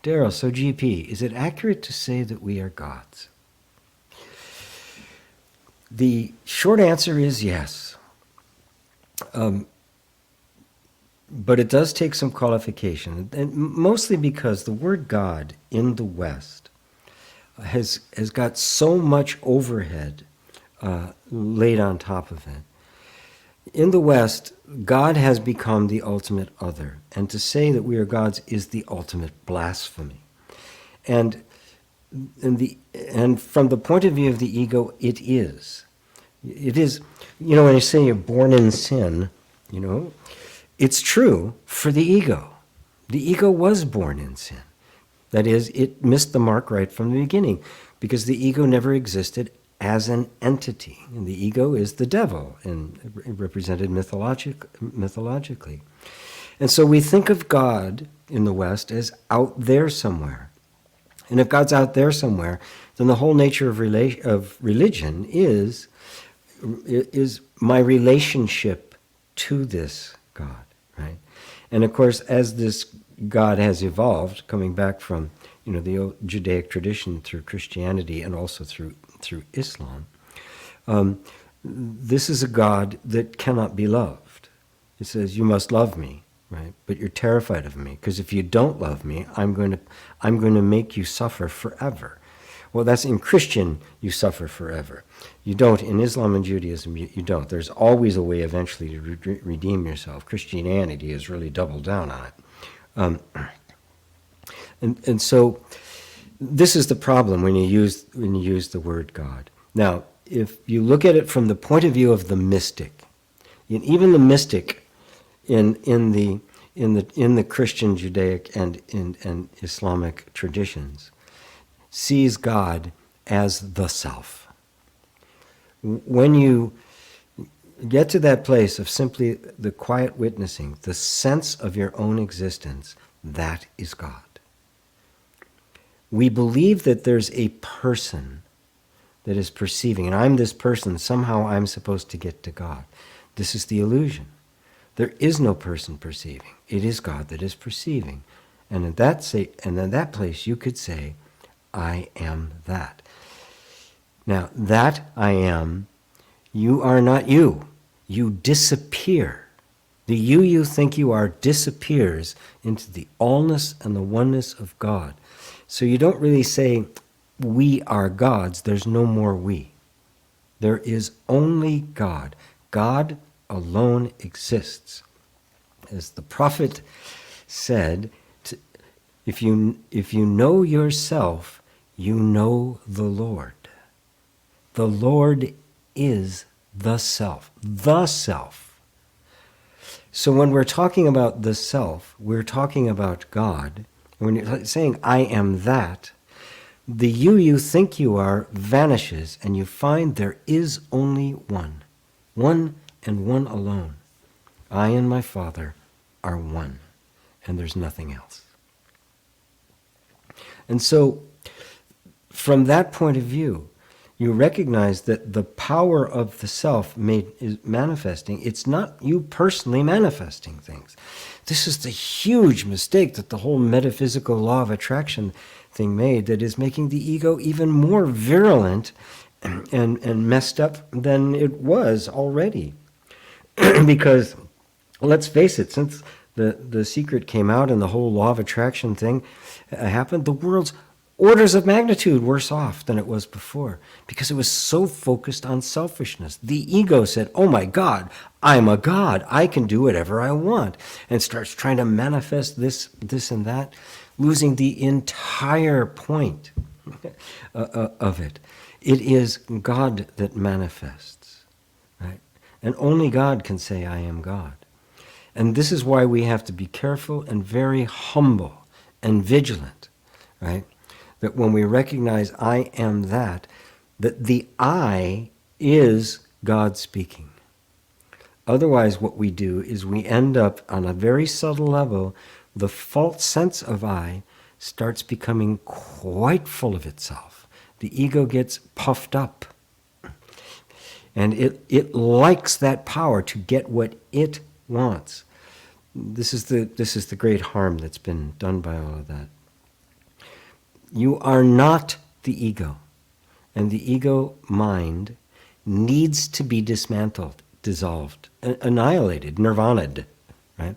Daryl, so GP, is it accurate to say that we are gods? The short answer is yes. But it does take some qualification, and mostly because the word God in the West has got so much overhead laid on top of it. In the West, God has become the ultimate other, and to say that we are gods is the ultimate blasphemy. And from the point of view of the ego, it is. It is, when you say you're born in sin, it's true for the ego. The ego was born in sin. That is, it missed the mark right from the beginning, because the ego never existed as an entity. And the ego is the devil, and represented mythologically. And so we think of God in the West as out there somewhere. And if God's out there somewhere, then the whole nature of religion is my relationship to this God, right? And of course, as this God has evolved, coming back from the old Judaic tradition through Christianity and also through Islam, this is a God that cannot be loved. It says, "You must love me," right? But you're terrified of me, because if you don't love me, I'm going to make you suffer forever. Well, that's in Christian, you suffer forever. You don't. In Islam and Judaism, you don't. There's always a way eventually to redeem yourself. Christianity has really doubled down on it. And so this is the problem when you use the word God. Now, if you look at it from the point of view of the mystic, even the mystic in the Christian, Judaic, and Islamic traditions sees God as the self. When you get to that place of simply the quiet witnessing, the sense of your own existence, that is God. We believe that there's a person that is perceiving, and I'm this person, somehow I'm supposed to get to God. This is the illusion. There is no person perceiving. It is God that is perceiving. And in that place you could say, I am that. Now, that I am, you are not you. You disappear. The you think you are disappears into the allness and the oneness of God. So you don't really say, we are gods. There's no more we. There is only God. God alone exists. As the prophet said, if you know yourself, you know the Lord. The Lord is the self. The self. So when we're talking about the self, we're talking about God. When you're saying, I am that, the you think you are vanishes, and you find there is only one. One and one alone. I and my Father are one, and there's nothing else. And so, from that point of view, you recognize that the power of the self is manifesting. It's not you personally manifesting things. This is the huge mistake that the whole metaphysical law of attraction thing made, that is making the ego even more virulent and messed up than it was already. Because, let's face it, since the secret came out and the whole law of attraction thing happened, the world's orders of magnitude worse off than it was before, because it was so focused on selfishness. The ego said, oh my God, I'm a God. I can do whatever I want. And starts trying to manifest this and that, losing the entire point of it. It is God that manifests, right? And only God can say, I am God. And this is why we have to be careful and very humble and vigilant, right? That when we recognize I am that the I is God speaking. Otherwise, what we do is we end up on a very subtle level, the false sense of I starts becoming quite full of itself. The ego gets puffed up. And it likes that power to get what it wants. This is the great harm that's been done by all of that. You are not the ego. And the ego mind needs to be dismantled, dissolved, annihilated, nirvana'd, right?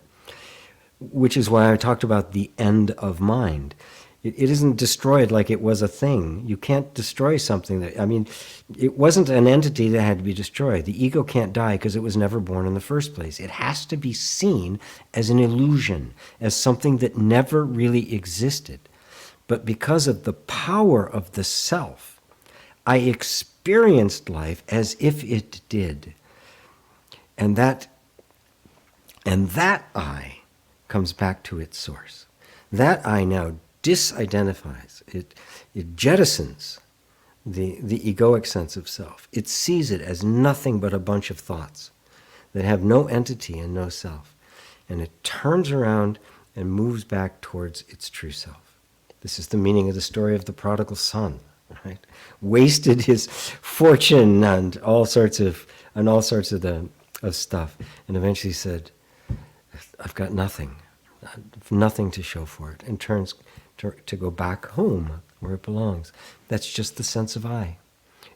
Which is why I talked about the end of mind. It isn't destroyed like it was a thing. You can't destroy something that, I mean, it wasn't an entity that had to be destroyed. The ego can't die because it was never born in the first place. It has to be seen as an illusion, as something that never really existed. But because of the power of the self, I experienced life as if it did. And that I comes back to its source. That I now disidentifies. It jettisons the egoic sense of self. It sees it as nothing but a bunch of thoughts that have no entity and no self. And it turns around and moves back towards its true self. This is the meaning of the story of the prodigal son, right? Wasted his fortune and all sorts of stuff, and eventually said, "I've got nothing. Nothing to show for it," and turns to go back home where it belongs. That's just the sense of I.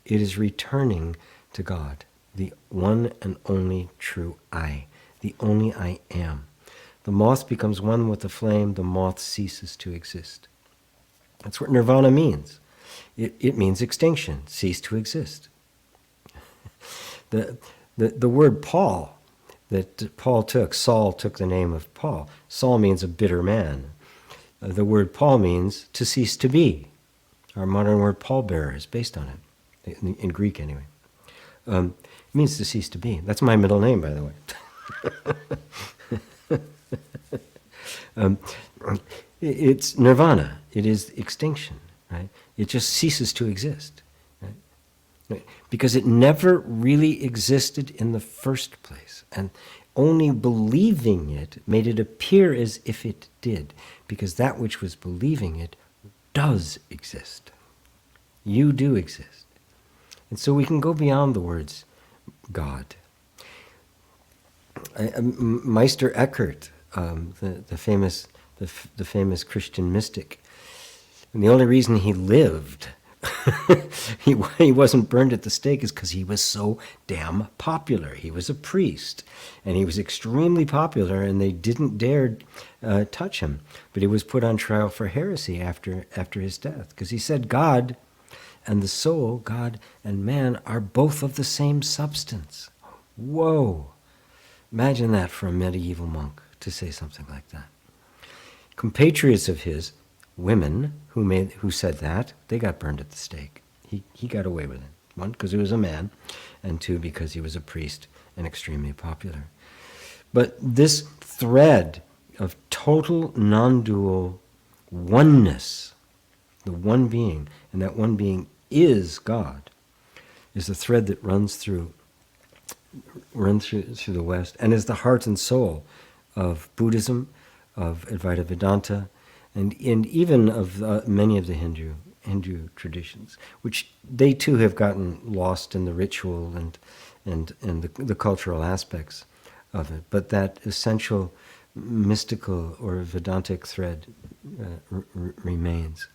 It is returning to God, the one and only true I, the only I am. The moth becomes one with the flame, the moth ceases to exist. That's what nirvana means. It means extinction, cease to exist. The word Paul, that Paul took, Saul took the name of Paul. Saul means a bitter man. The word Paul means to cease to be. Our modern word pallbearer is based on it, in Greek anyway. It means to cease to be. That's my middle name, by the way. It's nirvana. It is extinction, right? It just ceases to exist, right? Because it never really existed in the first place. And only believing it made it appear as if it did, because that which was believing it does exist. You do exist. And so we can go beyond the words God. Meister Eckhart, the famous Christian mystic, and the only reason he lived, he wasn't burned at the stake, is because he was so damn popular. He was a priest, and he was extremely popular, and they didn't dare touch him. But he was put on trial for heresy after his death, because he said God and the soul, God and man, are both of the same substance. Whoa! Imagine that for a medieval monk to say something like that. Compatriots of his, women who said that, they got burned at the stake. He got away with it. One, because he was a man, and two, because he was a priest and extremely popular. But this thread of total non-dual oneness, the one being, and that one being is God, is a thread that runs through the West, and is the heart and soul of Buddhism, of Advaita Vedanta, and even of many of the Hindu traditions, which they too have gotten lost in the ritual and the cultural aspects of it. But that essential mystical or Vedantic thread remains.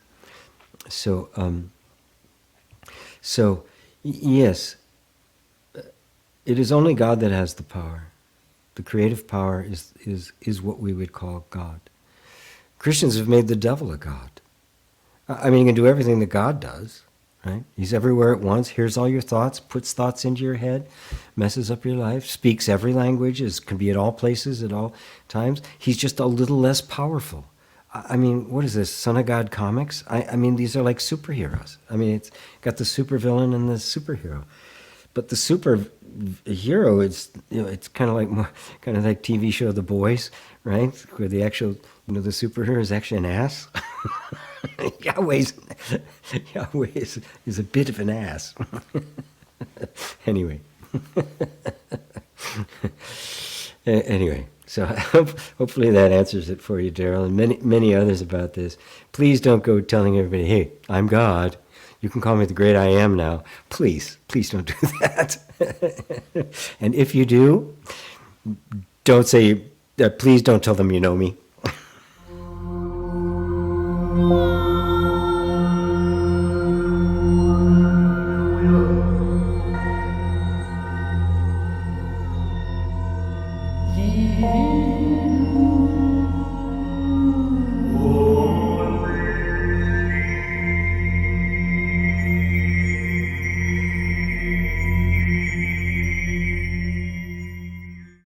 So yes, it is only God that has the power. The creative power is what we would call God. Christians have made the devil a god. I mean, you can do everything that God does, right? He's everywhere at once, hears all your thoughts, puts thoughts into your head, messes up your life, speaks every language, can be at all places at all times. He's just a little less powerful. I mean, what is this, Son of God comics? I mean, these are like superheroes. I mean, it's got the supervillain and the superhero. But the superhero, it's kind of like TV show The Boys, right? Where the actual, the superhero is actually an ass. Yahweh is a bit of an ass. Anyway. Anyway, so hopefully that answers it for you, Daryl, and many others about this. Please don't go telling everybody, hey, I'm God. You can call me the great I am now. Please don't do that. And if you do, don't say, please don't tell them you know me.